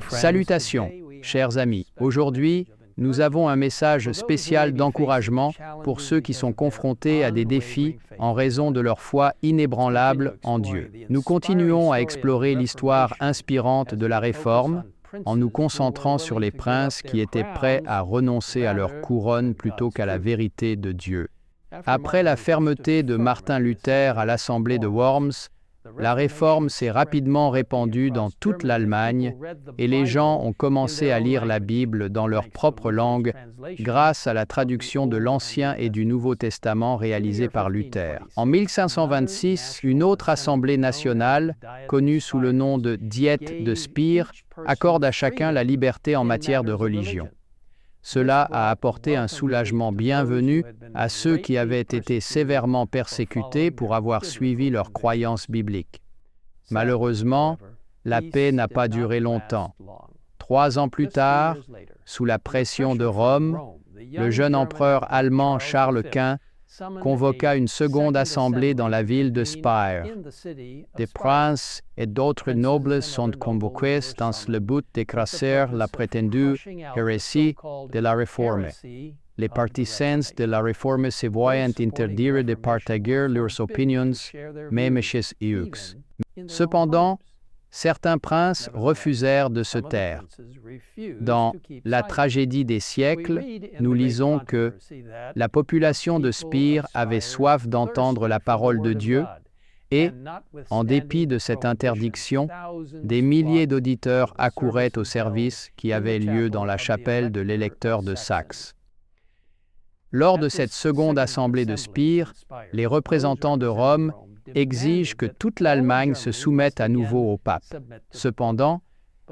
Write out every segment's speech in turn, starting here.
Salutations, chers amis. Aujourd'hui, nous avons un message spécial d'encouragement pour ceux qui sont confrontés à des défis en raison de leur foi inébranlable en Dieu. Nous continuons à explorer l'histoire inspirante de la Réforme en nous concentrant sur les princes qui étaient prêts à renoncer à leur couronne plutôt qu'à la vérité de Dieu. Après la fermeté de Martin Luther à l'Assemblée de Worms, la Réforme s'est rapidement répandue dans toute l'Allemagne et les gens ont commencé à lire la Bible dans leur propre langue grâce à la traduction de l'Ancien et du Nouveau Testament réalisée par Luther. En 1526, une autre Assemblée nationale, connue sous le nom de Diet de Spire, accorde à chacun la liberté en matière de religion. Cela a apporté un soulagement bienvenu à ceux qui avaient été sévèrement persécutés pour avoir suivi leurs croyances bibliques. Malheureusement, la paix n'a pas duré longtemps. 3 ans plus tard, sous la pression de Rome, le jeune empereur allemand Charles Quint convoqua une seconde assemblée dans la ville de Spire. Des princes et d'autres nobles sont convoqués dans le but d'écraser la prétendue hérésie de la Réforme. Les partisans de la Réforme se voyaient interdire de partager leurs opinions, même chez eux. Cependant, certains princes refusèrent de se taire. Dans La tragédie des siècles, nous lisons que la population de Spire avait soif d'entendre la parole de Dieu et, en dépit de cette interdiction, des milliers d'auditeurs accouraient au service qui avait lieu dans la chapelle de l'électeur de Saxe. Lors de cette seconde assemblée de Spire, les représentants de Rome exigent que toute l'Allemagne se soumette à nouveau au pape. Cependant,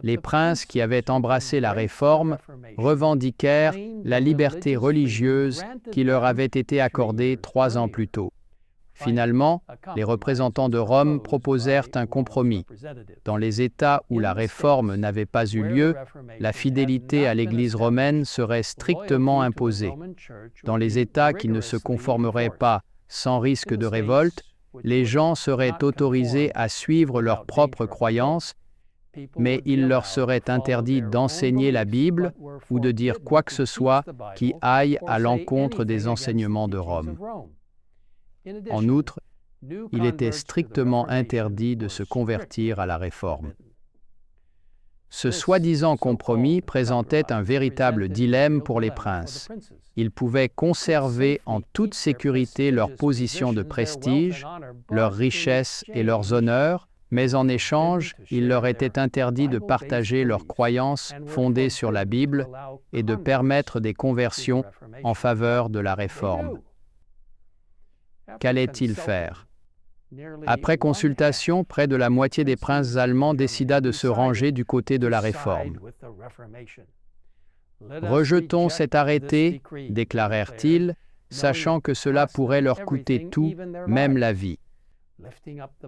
les princes qui avaient embrassé la Réforme revendiquèrent la liberté religieuse qui leur avait été accordée 3 ans plus tôt. Finalement, les représentants de Rome proposèrent un compromis. Dans les États où la Réforme n'avait pas eu lieu, la fidélité à l'Église romaine serait strictement imposée. Dans les États qui ne se conformeraient pas sans risque de révolte, les gens seraient autorisés à suivre leurs propres croyances, mais il leur serait interdit d'enseigner la Bible ou de dire quoi que ce soit qui aille à l'encontre des enseignements de Rome. En outre, il était strictement interdit de se convertir à la Réforme. Ce soi-disant compromis présentait un véritable dilemme pour les princes. Ils pouvaient conserver en toute sécurité leur position de prestige, leurs richesses et leurs honneurs, mais en échange, il leur était interdit de partager leurs croyances fondées sur la Bible et de permettre des conversions en faveur de la Réforme. Qu'allait-il faire? Après consultation, près de la moitié des princes allemands décida de se ranger du côté de la Réforme. « Rejetons cet arrêté, déclarèrent-ils, sachant que cela pourrait leur coûter tout, même la vie. »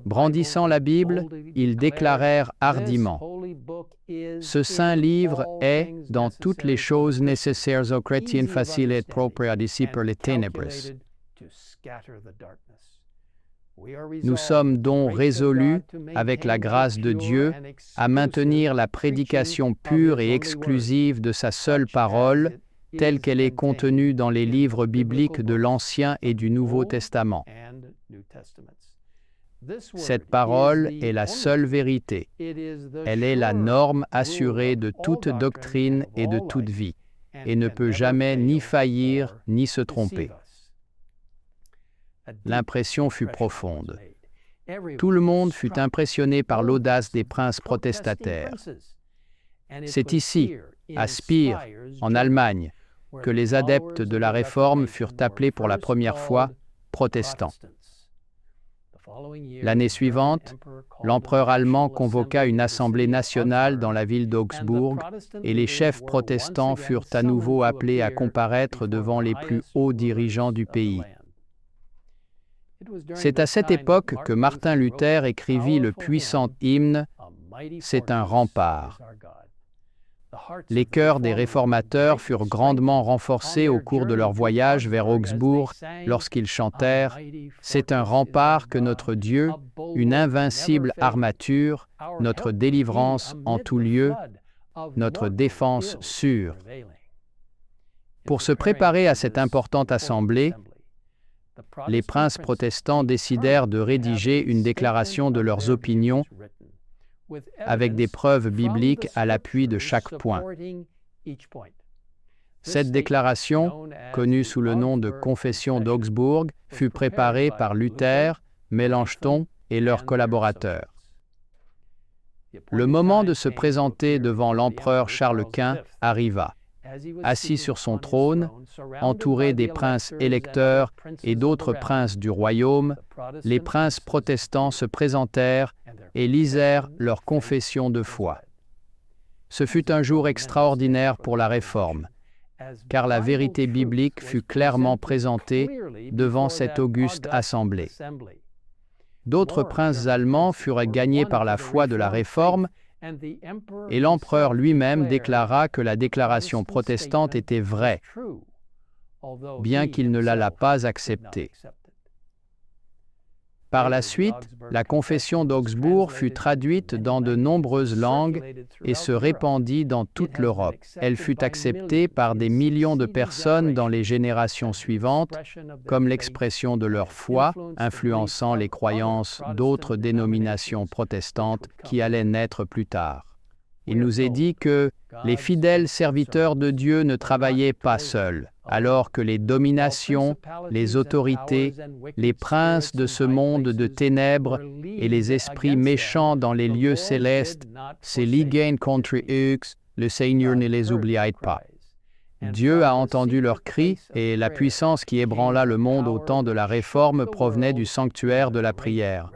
Brandissant la Bible, ils déclarèrent hardiment « Ce saint livre est, dans toutes les choses nécessaires aux chrétiens faciles et propres à dissiper les ténèbres. » Nous sommes donc résolus, avec la grâce de Dieu, à maintenir la prédication pure et exclusive de sa seule parole, telle qu'elle est contenue dans les livres bibliques de l'Ancien et du Nouveau Testament. Cette parole est la seule vérité. Elle est la norme assurée de toute doctrine et de toute vie, et ne peut jamais ni faillir ni se tromper. L'impression fut profonde. Tout le monde fut impressionné par l'audace des princes protestataires. C'est ici, à Spire, en Allemagne, que les adeptes de la Réforme furent appelés pour la première fois protestants. L'année suivante, l'empereur allemand convoqua une assemblée nationale dans la ville d'Augsbourg et les chefs protestants furent à nouveau appelés à comparaître devant les plus hauts dirigeants du pays. C'est à cette époque que Martin Luther écrivit le puissant hymne « C'est un rempart ». Les cœurs des réformateurs furent grandement renforcés au cours de leur voyage vers Augsbourg lorsqu'ils chantèrent « C'est un rempart que notre Dieu, une invincible armature, notre délivrance en tout lieu, notre défense sûre. Pour se préparer à cette importante assemblée, les princes protestants décidèrent de rédiger une déclaration de leurs opinions avec des preuves bibliques à l'appui de chaque point. Cette déclaration, connue sous le nom de Confession d'Augsbourg, fut préparée par Luther, Mélanchthon et leurs collaborateurs. Le moment de se présenter devant l'empereur Charles Quint arriva. Assis sur son trône, entouré des princes électeurs et d'autres princes du royaume, les princes protestants se présentèrent et lisèrent leur confession de foi. Ce fut un jour extraordinaire pour la Réforme, car la vérité biblique fut clairement présentée devant cette auguste assemblée. D'autres princes allemands furent gagnés par la foi de la Réforme, et l'empereur lui-même déclara que la déclaration protestante était vraie, bien qu'il ne l'allât pas accepter. Par la suite, la confession d'Augsbourg fut traduite dans de nombreuses langues et se répandit dans toute l'Europe. Elle fut acceptée par des millions de personnes dans les générations suivantes, comme l'expression de leur foi, influençant les croyances d'autres dénominations protestantes qui allaient naître plus tard. Il nous est dit que les fidèles serviteurs de Dieu ne travaillaient pas seuls, alors que les dominations, les autorités, les princes de ce monde de ténèbres et les esprits méchants dans les lieux célestes se liguaient contre eux, le Seigneur ne les oubliait pas. Dieu a entendu leurs cris et la puissance qui ébranla le monde au temps de la Réforme provenait du sanctuaire de la prière.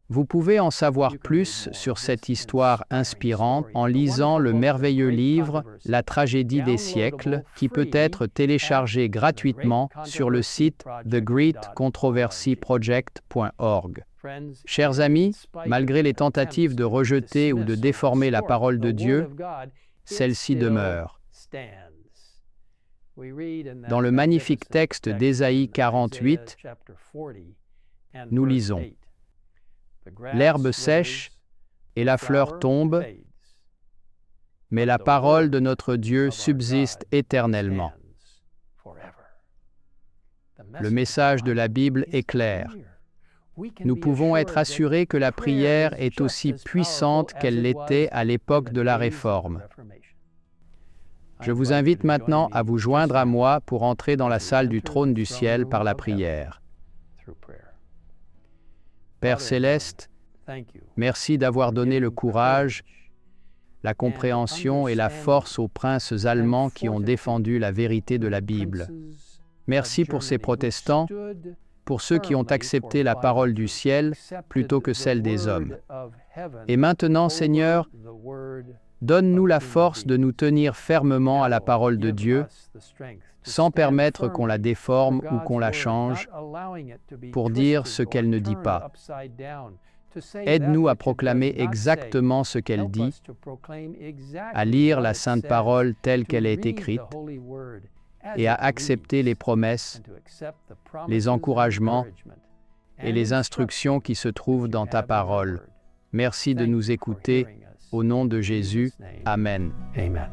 Vous pouvez en savoir plus sur cette histoire inspirante en lisant le merveilleux livre « La tragédie des siècles » qui peut être téléchargé gratuitement sur le site thegreatcontroversyproject.org. Chers amis, malgré les tentatives de rejeter ou de déformer la parole de Dieu, celle-ci demeure. Dans le magnifique texte d'Ésaïe 48, nous lisons: l'herbe sèche et la fleur tombe, mais la parole de notre Dieu subsiste éternellement. Le message de la Bible est clair. Nous pouvons être assurés que la prière est aussi puissante qu'elle l'était à l'époque de la Réforme. Je vous invite maintenant à vous joindre à moi pour entrer dans la salle du trône du ciel par la prière. Père céleste, merci d'avoir donné le courage, la compréhension et la force aux princes allemands qui ont défendu la vérité de la Bible. Merci pour ces protestants, pour ceux qui ont accepté la parole du ciel plutôt que celle des hommes. Et maintenant, Seigneur, donne-nous la force de nous tenir fermement à la parole de Dieu, sans permettre qu'on la déforme ou qu'on la change, pour dire ce qu'elle ne dit pas. Aide-nous à proclamer exactement ce qu'elle dit, à lire la Sainte Parole telle qu'elle est écrite, et à accepter les promesses, les encouragements et les instructions qui se trouvent dans ta parole. Merci de nous écouter. Au nom de Jésus, Amen. Amen.